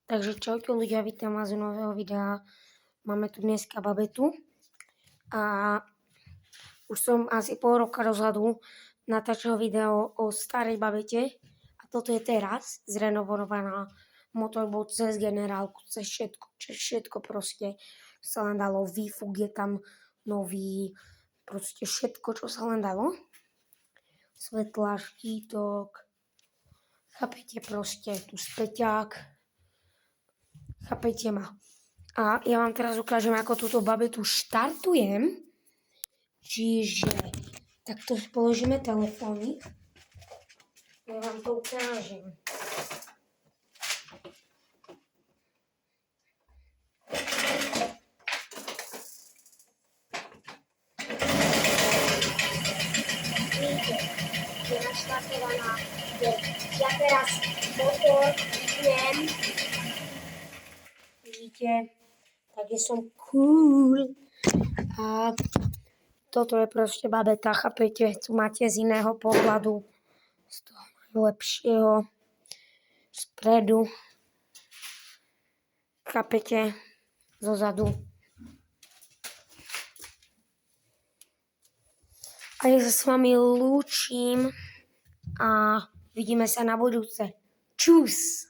Takže čaute ľudia, vítam vás z nového videa. Máme tu dneska babetu a už som asi pol roka dozadu natáčal video o starej babete a toto je teraz zrenovovaná motorboat cez generálku, cez všetko proste sa len dalo, výfuk je tam nový, proste všetko, čo sa len dalo. Svetlá, štítok, chápete proste, tu späťák. Chápete ma. A ja vám teraz ukážem, ako túto babetu štartujem. Čiže takto položíme telefóny. Ja vám to ukážem. Vidíte, je naštartovaná. Ja teraz motor vypnem. Vidíte, takže som cool. A toto je proste babeta, chápete? Tu máte z iného pohľadu, z toho najlepšieho, spredu. Chápete? Zozadu. A ja sa s vami lúčim a vidíme sa na budúce. Čus!